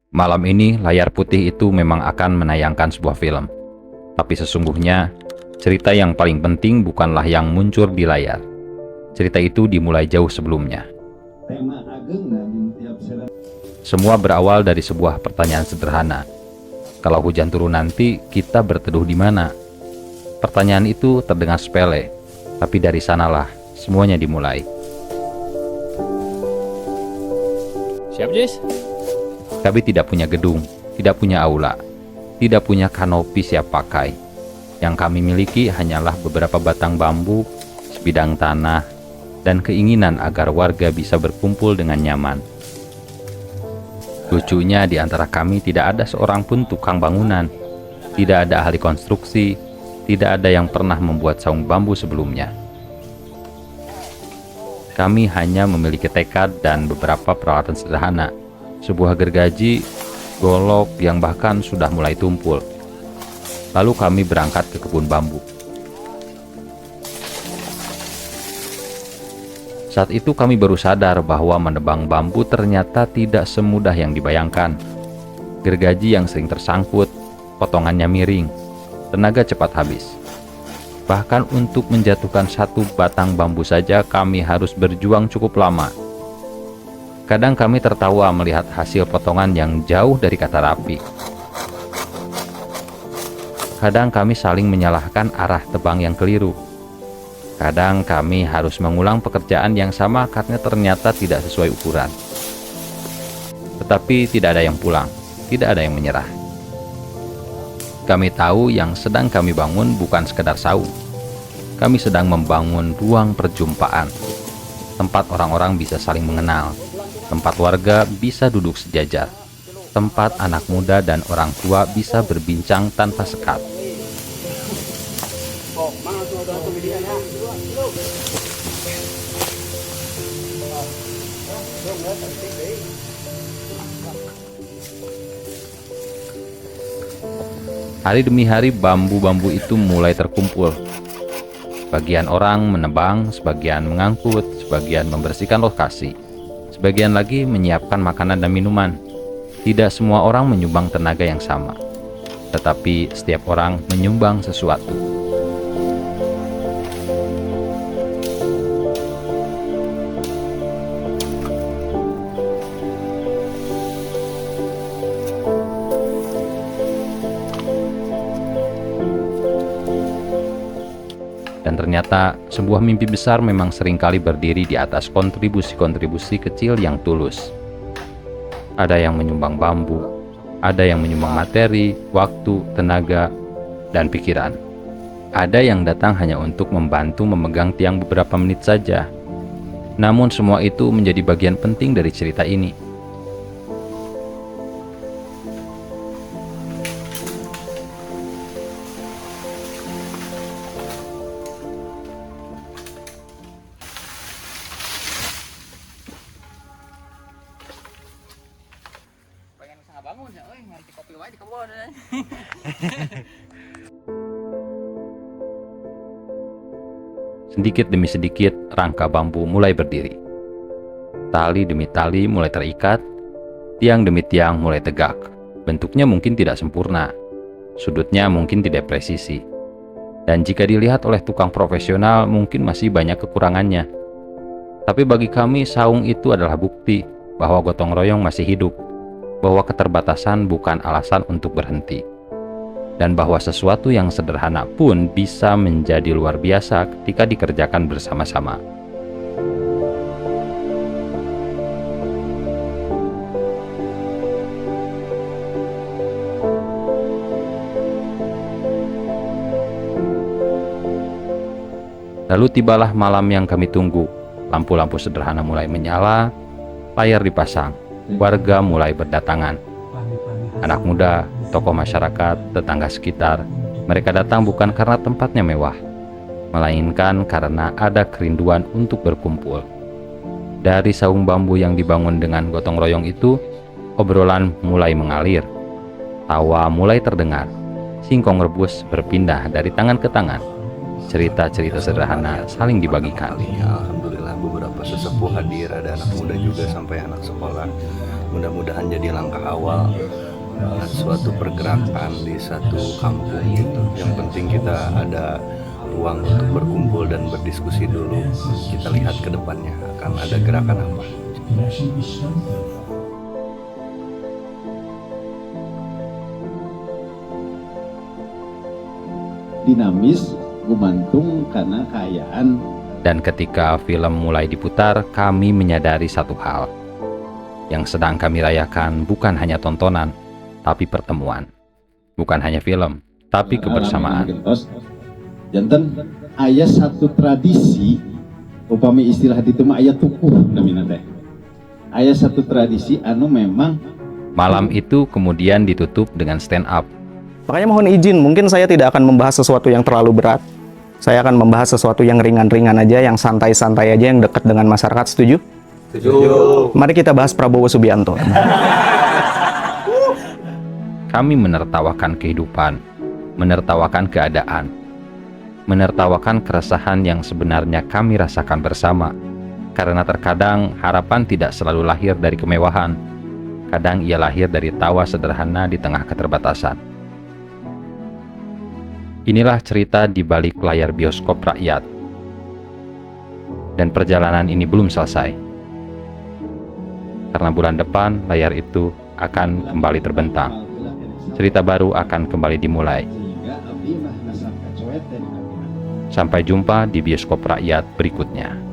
Malam ini layar putih itu memang akan menayangkan sebuah film. Tapi sesungguhnya, cerita yang paling penting bukanlah yang muncul di layar. Cerita itu dimulai jauh sebelumnya. Semua berawal dari sebuah pertanyaan sederhana. Kalau hujan turun nanti, kita berteduh di mana? Pertanyaan itu terdengar sepele, tapi dari sanalah semuanya dimulai. Siap, Jis? Kami tidak punya gedung, tidak punya aula, tidak punya kanopi siap pakai. Yang kami miliki hanyalah beberapa batang bambu, sebidang tanah, dan keinginan agar warga bisa berkumpul dengan nyaman. Lucunya di antara kami tidak ada seorang pun tukang bangunan, tidak ada ahli konstruksi, tidak ada yang pernah membuat saung bambu sebelumnya. Kami hanya memiliki tekad dan beberapa peralatan sederhana. Sebuah gergaji, golok yang bahkan sudah mulai tumpul. Lalu kami berangkat ke kebun bambu. Saat itu kami baru sadar bahwa menebang bambu ternyata tidak semudah yang dibayangkan. Gergaji yang sering tersangkut, potongannya miring, tenaga cepat habis. Bahkan untuk menjatuhkan satu batang bambu saja kami harus berjuang cukup lama. Kadang kami tertawa melihat hasil potongan yang jauh dari kata rapi. Kadang kami saling menyalahkan arah tebang yang keliru. Kadang kami harus mengulang pekerjaan yang sama karena ternyata tidak sesuai ukuran. Tetapi tidak ada yang pulang, tidak ada yang menyerah. Kami tahu yang sedang kami bangun bukan sekedar saung. Kami sedang membangun ruang perjumpaan, tempat orang-orang bisa saling mengenal, tempat warga bisa duduk sejajar, tempat anak muda dan orang tua bisa berbincang tanpa sekat. Hari demi hari bambu-bambu itu mulai terkumpul. Sebagian orang menebang, sebagian mengangkut, sebagian membersihkan lokasi. Sebagian lagi menyiapkan makanan dan minuman. Tidak semua orang menyumbang tenaga yang sama, tetapi setiap orang menyumbang sesuatu. Dan ternyata sebuah mimpi besar memang seringkali berdiri di atas kontribusi-kontribusi kecil yang tulus. Ada yang menyumbang bambu, ada yang menyumbang materi, waktu, tenaga, dan pikiran. Ada yang datang hanya untuk membantu memegang tiang beberapa menit saja. Namun semua itu menjadi bagian penting dari cerita ini. Pengen usaha bangun ya, ngerti kopi wae di kebun. Sedikit demi sedikit, rangka bambu mulai berdiri. Tali demi tali mulai terikat, tiang demi tiang mulai tegak. Bentuknya mungkin tidak sempurna, sudutnya mungkin tidak presisi. Dan jika dilihat oleh tukang profesional, mungkin masih banyak kekurangannya. Tapi bagi kami, saung itu adalah bukti bahwa gotong royong masih hidup, bahwa keterbatasan bukan alasan untuk berhenti, dan bahwa sesuatu yang sederhana pun bisa menjadi luar biasa ketika dikerjakan bersama-sama. Lalu tibalah malam yang kami tunggu. Lampu-lampu sederhana mulai menyala, layar dipasang, warga mulai berdatangan. Anak muda, tokoh masyarakat, tetangga sekitar, mereka datang bukan karena tempatnya mewah, melainkan karena ada kerinduan untuk berkumpul. Dari saung bambu yang dibangun dengan gotong royong itu, obrolan mulai mengalir, tawa mulai terdengar, singkong rebus berpindah dari tangan ke tangan, cerita-cerita sederhana saling dibagikan. Alhamdulillah beberapa sesepuh hadir, ada anak muda juga sampai anak sekolah. mudah-mudahan jadi langkah awal suatu pergerakan di satu kampung gitu. Yang penting kita ada ruang untuk berkumpul dan berdiskusi dulu. Kita lihat ke depannya akan ada gerakan apa. Dinamis, gumantung karena kayaan. Dan ketika film mulai diputar, kami menyadari satu hal. Yang sedang kami rayakan bukan hanya tontonan, tapi pertemuan. Bukan hanya film, tapi kebersamaan. Janten aya satu tradisi, upami istilah itu mah aya tukuh namina teh. Aya satu tradisi anu memang Malam itu kemudian ditutup dengan stand up. Makanya mohon izin, mungkin saya tidak akan membahas sesuatu yang terlalu berat. Saya akan membahas sesuatu yang ringan-ringan aja, yang santai-santai aja, yang dekat dengan masyarakat. Setuju? Setuju. Mari kita bahas Prabowo Subianto. Kami menertawakan kehidupan, menertawakan keadaan, menertawakan keresahan yang sebenarnya kami rasakan bersama. Karena terkadang harapan tidak selalu lahir dari kemewahan. Kadang ia lahir dari tawa sederhana di tengah keterbatasan. Inilah cerita di balik layar bioskop rakyat. Dan perjalanan ini belum selesai. Karena bulan depan layar itu akan kembali terbentang. Cerita baru akan kembali dimulai. Sampai jumpa di bioskop rakyat berikutnya.